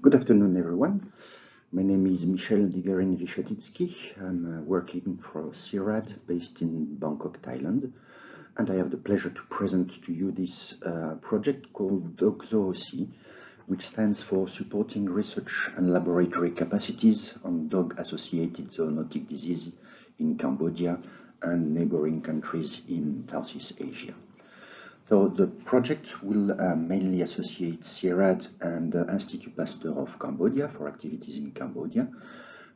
Good afternoon, everyone. My name is Michel Digarin-Vishatitsky. I'm working for CIRAD based in Bangkok, Thailand, and I have the pleasure to present to you this project called DogZooSEA, which stands for Supporting Research and Laboratory Capacities on Dog-Associated Zoonotic Diseases in Cambodia and neighboring countries in Southeast Asia. So the project will mainly associate CIRAD and Institut Pasteur of Cambodia for activities in Cambodia.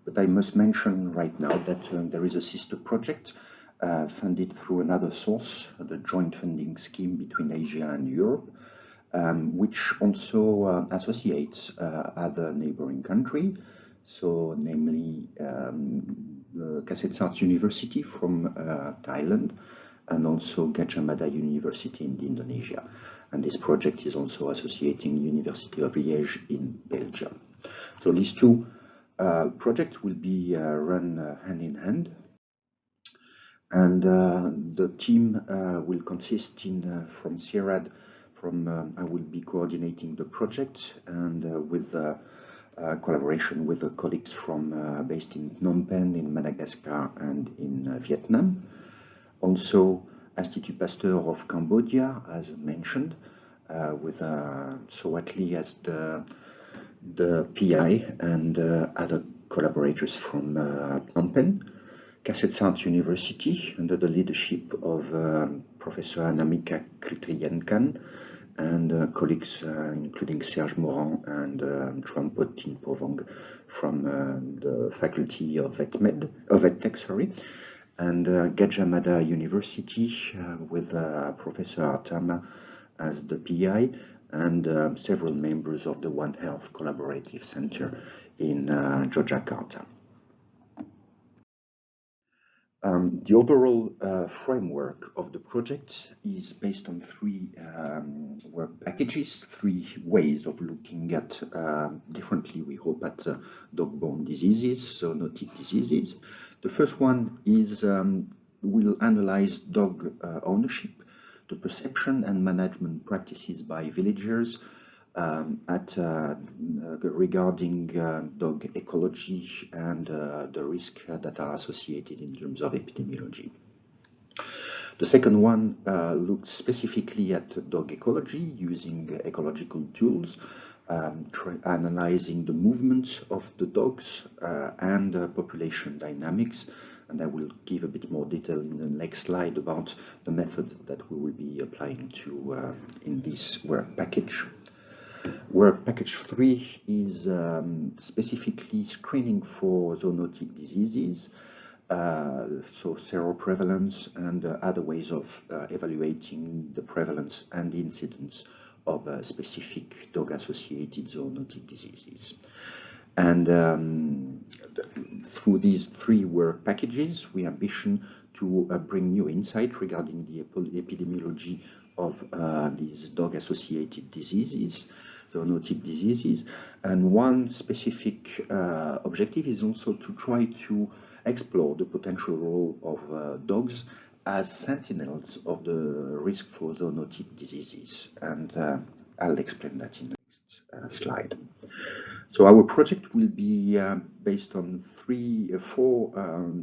But I must mention right now that there is a sister project funded through another source, the joint funding scheme between Asia and Europe, which also associates other neighboring countries. So namely koOHSEA University from Thailand, and also Gajah Mada University in Indonesia. And this project is also associating University of Liège in Belgium. So these two projects will be run hand in hand. And the team will consist from CIRAD, I will be coordinating the project, and with collaboration with the colleagues from based in Phnom Penh, in Madagascar, and in Vietnam. Also, Institut Pasteur of Cambodia, as mentioned, with Soatli as the PI and other collaborators from Phnom Penh. koOHSEA University, under the leadership of Professor Anamika Kritriyenkan and colleagues including Serge Moran and Trampot Tinpovong from the Faculty of VetTech, and Gajah Mada University with Professor Artama as the PI and several members of the One Health Collaborative Center in Yogyakarta. The overall framework of the project is based on three work packages, three ways of looking at differently, we hope, at dog-borne diseases, zoonotic diseases. The first one is we'll analyze dog ownership, the perception and management practices by villagers regarding dog ecology and the risks that are associated in terms of epidemiology. The second one looks specifically at dog ecology using ecological tools, analyzing the movement of the dogs and population dynamics. And I will give a bit more detail in the next slide about the method that we will be applying to in this work package. Work package 3 is specifically screening for zoonotic diseases, so seroprevalence and other ways of evaluating the prevalence and incidence of specific dog-associated zoonotic diseases. And through these three work packages, we ambition to bring new insight regarding the epidemiology of these dog-associated diseases, zoonotic diseases. And one specific objective is also to try to explore the potential role of dogs as sentinels of the risk for zoonotic diseases. And I'll explain that in the next slide. So our project will be based on four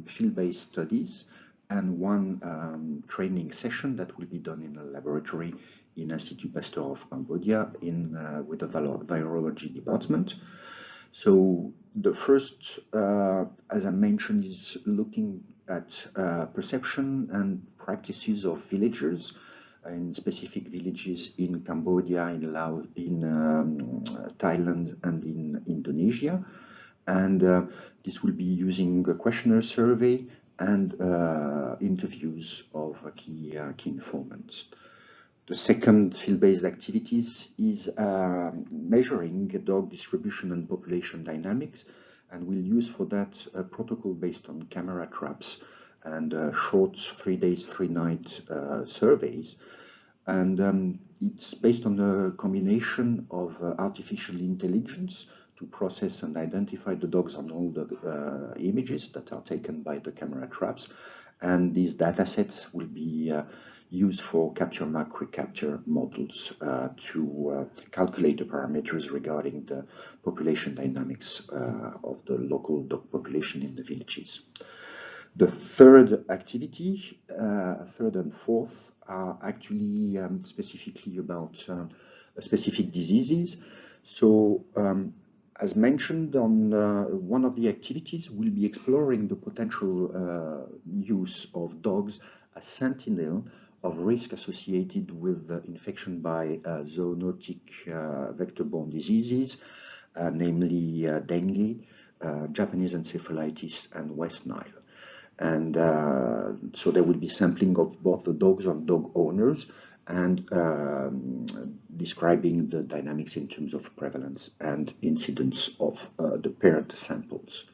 field-based studies and one training session that will be done in a laboratory in Institut Pasteur of Cambodia with the virology department. So the first, as I mentioned, is looking at perception and practices of villagers in specific villages in Cambodia, in Laos, in Thailand, and in Indonesia. And this will be using a questionnaire survey and interviews of key informants. The second field-based activities is measuring dog distribution and population dynamics, and we'll use for that a protocol based on camera traps and short 3 days, 3 night surveys. And it's based on the combination of artificial intelligence to process and identify the dogs on all the images that are taken by the camera traps. And these data sets will be used for capture mark recapture models to calculate the parameters regarding the population dynamics of the local dog population in the villages. The third activity, third and fourth, are actually specifically about specific diseases. So, as mentioned on one of the activities, we'll be exploring the potential use of dogs as sentinel of risk associated with infection by zoonotic vector-borne diseases, namely dengue, Japanese encephalitis, and West Nile. And so there will be sampling of both the dogs and dog owners and describing the dynamics in terms of prevalence and incidence of the paired samples.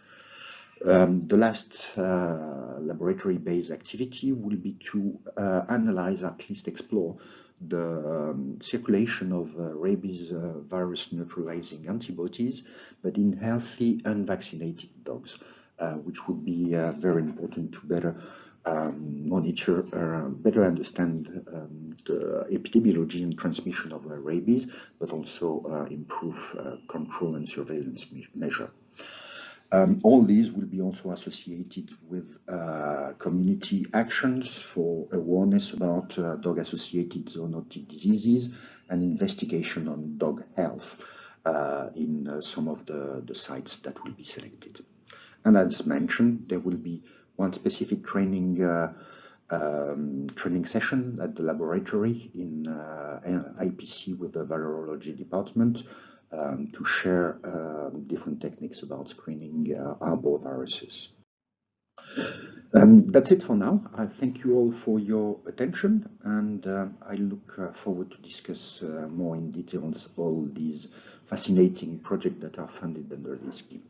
The last laboratory-based activity will be to analyze, at least explore, the circulation of rabies virus neutralizing antibodies, but in healthy unvaccinated dogs. Which would be very important to better monitor, better understand the epidemiology and transmission of rabies, but also improve control and surveillance measure. All these will be also associated with community actions for awareness about dog-associated zoonotic diseases and investigation on dog health in some of the sites that will be selected. And as mentioned, there will be one specific training session at the laboratory in IPC with the virology department to share different techniques about screening arboviruses. That's it for now. I thank you all for your attention, and I look forward to discuss more in details all these fascinating projects that are funded under this scheme.